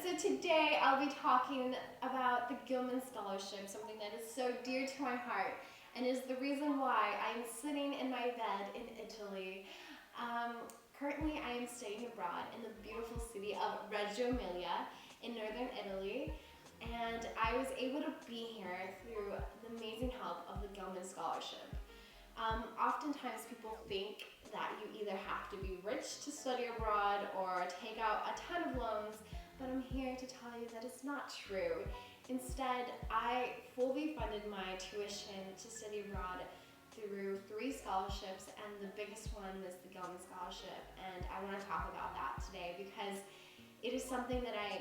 So today I'll be talking about the Gilman Scholarship, something that is so dear to my heart and is the reason why I'm sitting in my bed in Italy. Currently I am studying abroad in the beautiful city of Reggio Emilia in northern Italy, and I was able to be here through the amazing help of the Gilman Scholarship. Oftentimes people think that you either have to be rich to study abroad or take out a ton of loans, but I'm here to tell you that it's not true. Instead, I fully funded my tuition to study abroad through 3 scholarships, and the biggest one is the Gilman Scholarship, and I want to talk about that today because it is something that I'm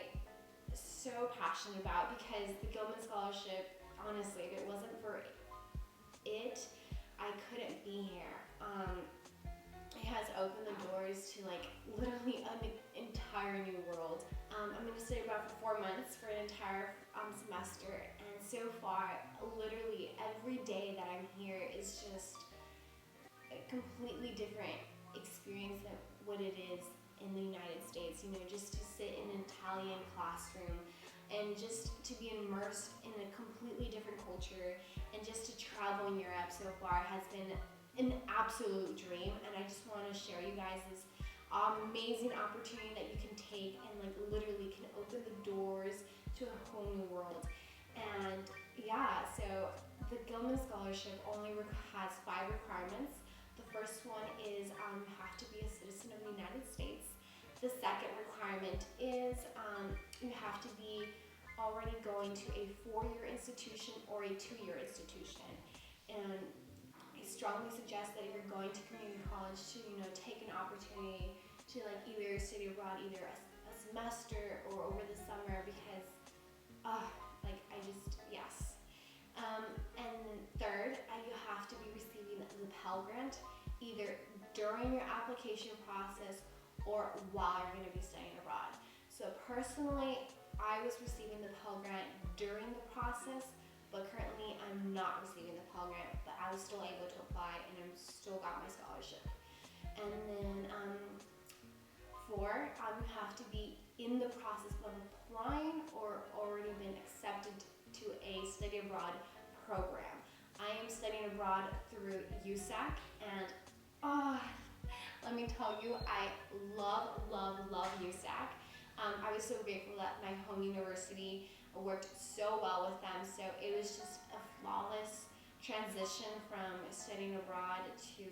so passionate about. Because the Gilman Scholarship, honestly, if it wasn't for it, I couldn't be here. It has opened the doors to literally an entire new world. I'm going to study abroad for 4 months for an entire semester, and so far, literally every day that I'm here is just a completely different experience than what it is in the United States. You know, just to sit in an Italian classroom and just to be immersed in a completely different culture, and just to travel in Europe so far has been an absolute dream. And I just want to share you guys this amazing opportunity that you can take and literally can open the doors to a whole new world. And yeah, so the Gilman Scholarship only has 5 requirements. The first one is you have to be a citizen of the United States. The second requirement is you have to be already going to a 4-year institution or a 2-year institution. And I strongly suggest that if you're going to community college to, take an opportunity to either study abroad either a semester or over the summer, because yes. And then third, you have to be receiving the Pell Grant either during your application process or while you're going to be studying abroad. So personally, I was receiving the Pell Grant during the process, but currently I'm not receiving the Pell Grant, but I was still able to apply and I'm still got my scholarship. And then 4, you have to be in the process of applying or already been accepted to a study abroad program. I am studying abroad through USAC, and let me tell you, I love USAC. I was so grateful that my home university worked so well with them, so it was just a flawless transition from studying abroad to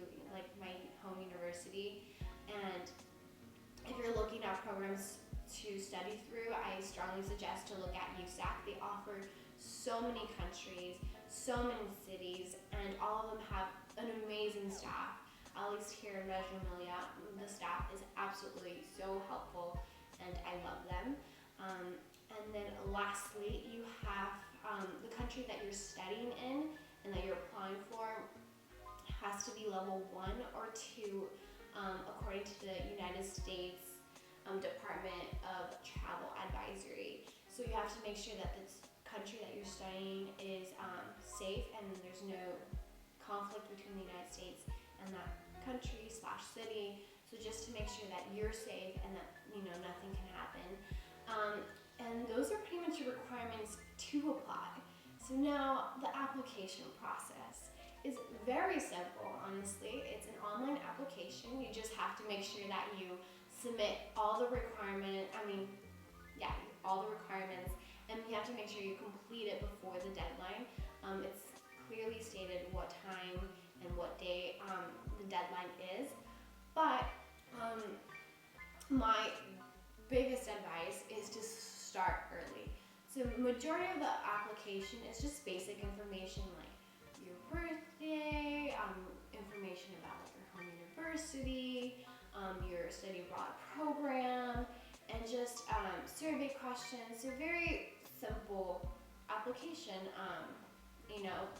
my home university. And if you're looking at programs to study through, I strongly suggest to look at USAC. They offer so many countries, so many cities, and all of them have an amazing staff. At least here in Reggio Emilia, the staff is absolutely so helpful, and I love them. And then lastly, you have the country that you're studying in and that you're applying for has to be level 1 or 2 according to the United States Department of Travel Advisory. So you have to make sure that this country that you're studying is safe and there's no conflict between the United States and that country/city. So just to make sure that you're safe and that nothing can happen. And those are pretty much your requirements to apply. So now the application process is very simple, honestly. It's an online application. You just have to make sure that you submit all the requirements, all the requirements, and you have to make sure you complete it before the deadline. It's clearly stated what time and what day the deadline is, but my biggest advice is to start early. So majority of the application is just basic information like your birthday, information about your home university, your study abroad program, and just survey questions. So very simple application,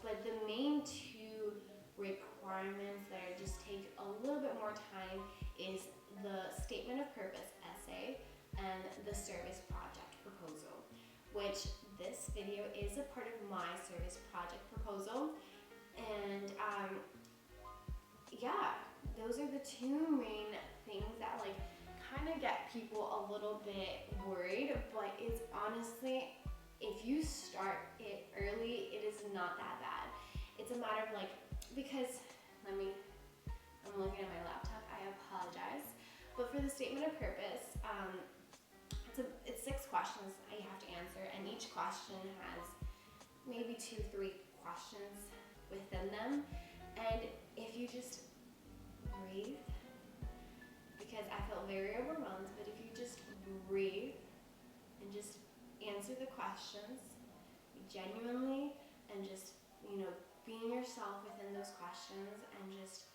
but the main 2 requirements that just take a little bit more time is the statement of purpose essay and the service project proposal, which this video is a part of my service project proposal. And those are the 2 main things that kind of get people a little bit worried, but it's honestly, if you start it early, it is not that bad. It's a matter of like, because, I'm looking at my laptop, I apologize. But for the statement of purpose, it's 6 questions that you have to answer, and each question has maybe 2-3 questions within them. And if you just breathe, because I felt very overwhelmed, but if you just breathe and just answer the questions genuinely and just, being yourself within those questions and just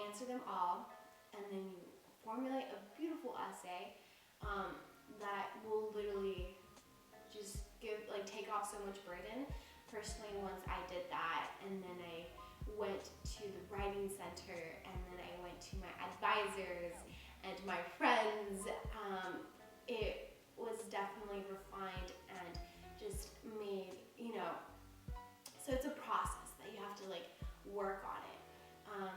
answer them all, and then you formulate a beautiful essay that will literally just take off so much burden. Personally, once I did that, and then I went to the writing center, and then I went to my advisors and my friends, it was definitely refined and just made, so it's a process that you have to work on it.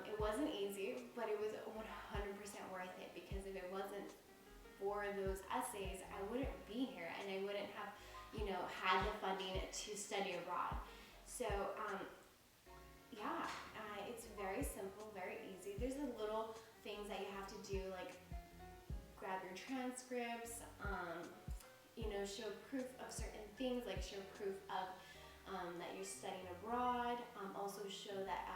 It wasn't easy, but it was 100% worth it, because if it wasn't for those essays, I wouldn't be here, and I wouldn't have, had the funding to study abroad. So, it's very simple, very easy. There's the little things that you have to do, like grab your transcripts, show proof of certain things, like show proof of that you're studying abroad. Also show that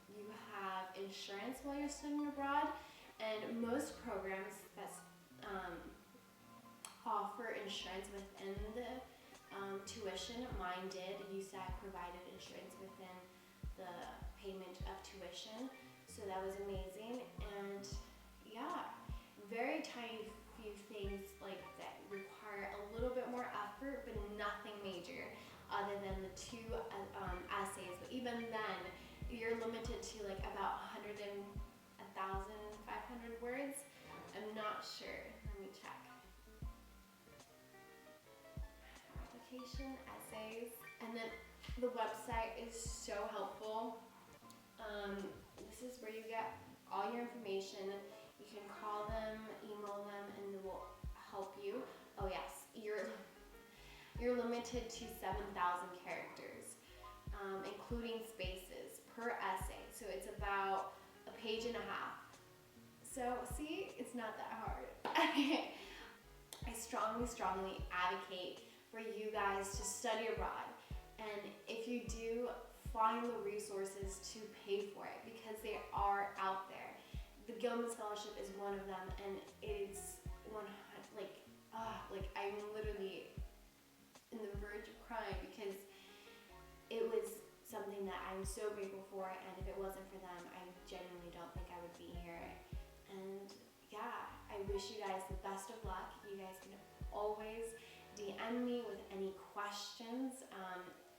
you have insurance while you're studying abroad. And most programs that offer insurance within the tuition, mine did. USAC provided insurance within the payment of tuition, so that was amazing. And very tiny few things that require a little bit more effort, but nothing major other than the 2 essays. But even then, you're limited to about 1,500 words. I'm not sure. Let me check. Application, essays, and then the website is so helpful. This is where you get all your information. You can call them, email them, and they will help you. Oh yes, you're limited to 7,000 characters, including spaces per essay. So it's about a page and a half. So see, it's not that hard. I strongly advocate for you guys to study abroad. And if you do, find the resources to pay for it, because they are out there. The Gilman Scholarship is one of them, and it's I'm literally in the verge of crying, because it was something that I'm so grateful for, and if it wasn't for them, I genuinely don't think I would be here. And I wish you guys the best of luck. You guys can always DM me with any questions.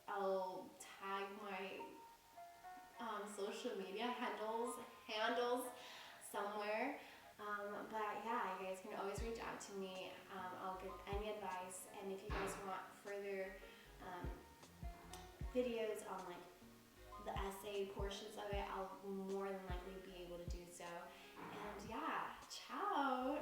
I'll tag my social media handles somewhere. But you guys can always reach out to me. I'll give any advice, and if you guys want further videos on the essay portions of it, I'll more than likely be able to do so. And ciao.